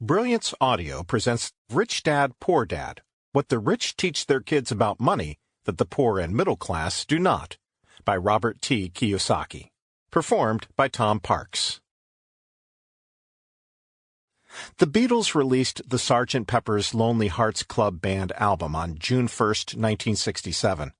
Brilliance Audio presents Rich Dad, Poor Dad, What the Rich Teach Their Kids About Money That the Poor and Middle Class Do Not, by Robert T. Kiyosaki. Performed by Tom Parks. The Beatles released the Sgt. Pepper's Lonely Hearts Club Band album on June 1, 1967.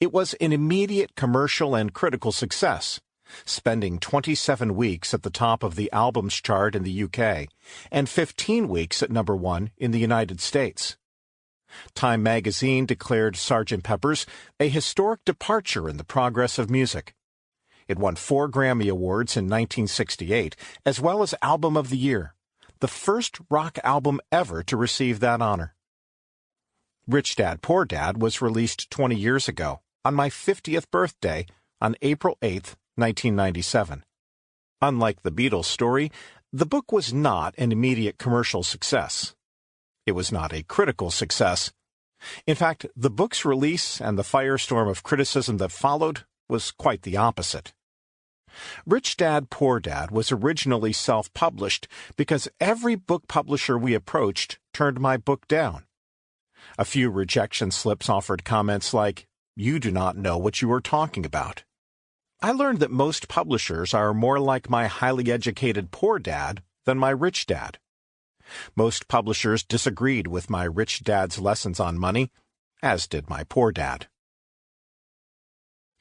It was an immediate commercial and critical success, spending 27 weeks at the top of the albums chart in the UK and 15 weeks at number 1 in the United States. Time magazine declared Sgt. Pepper's a historic departure in the progress of music. It won 4 Grammy Awards in 1968, as well as Album of the Year, the first rock album ever to receive that honor. Rich Dad, Poor Dad was released 20 years ago, on my 50th birthday, on April 8, 1997. Unlike the Beatles story, the book was not an immediate commercial success. It was not a critical success. In fact, the book's release and the firestorm of criticism that followed was quite the opposite. Rich Dad, Poor Dad was originally self-published because every book publisher we approached turned my book down. A few rejection slips offered comments like, "You do not know what you are talking about." I learned that most publishers are more like my highly educated poor dad than my rich dad. Most publishers disagreed with my rich dad's lessons on money, as did my poor dad.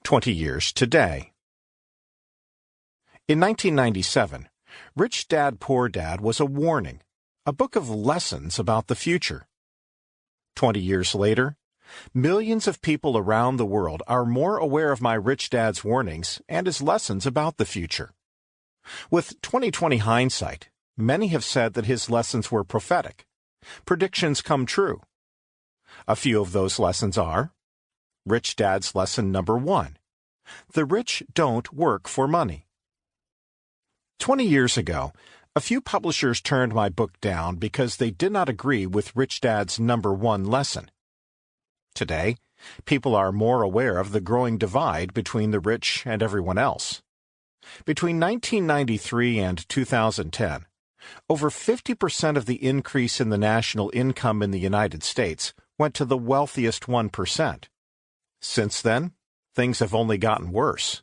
20 years today. In 1997, Rich Dad, Poor Dad was a warning, a book of lessons about the future. 20 years later, millions of people around the world are more aware of my rich dad's warnings and his lessons about the future. With 2020 hindsight, many have said that his lessons were prophetic. Predictions come true. A few of those lessons are: Rich Dad's lesson number 1. The rich don't work for money. 20 years ago, a few publishers turned my book down because they did not agree with Rich Dad's number 1 lesson. Today, people are more aware of the growing divide between the rich and everyone else. Between 1993 and 2010, over 50% of the increase in the national income in the United States went to the wealthiest 1%. Since then, things have only gotten worse.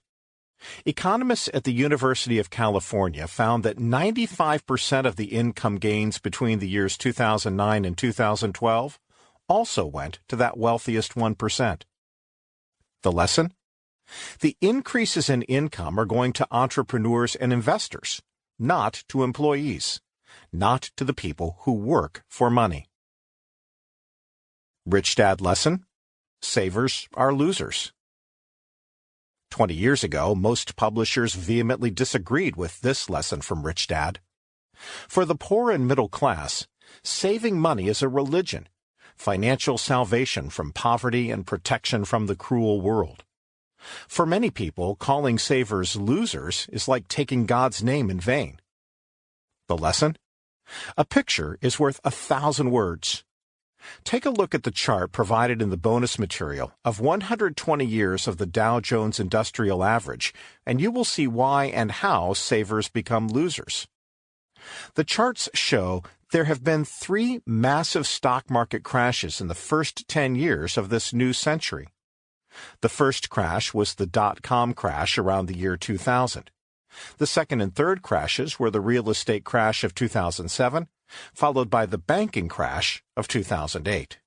Economists at the University of California found that 95% of the income gains between the years 2009 and 2012 also went to that wealthiest 1%. The lesson? The increases in income are going to entrepreneurs and investors, not to employees, not to the people who work for money. Rich Dad lesson? Savers are losers. 20 years ago, most publishers vehemently disagreed with this lesson from Rich Dad. For the poor and middle class, saving money is a religion, financial salvation from poverty and protection from the cruel world. For many people, calling savers losers is like taking God's name in vain. The lesson? A picture is worth 1,000 words. Take a look at the chart provided in the bonus material of 120 years of the Dow Jones Industrial Average, and you will see why and how savers become losers. The charts show there have been 3 massive stock market crashes in the first 10 years of this new century. The first crash was the dot-com crash around the year 2000. The second and third crashes were the real estate crash of 2007, followed by the banking crash of 2008.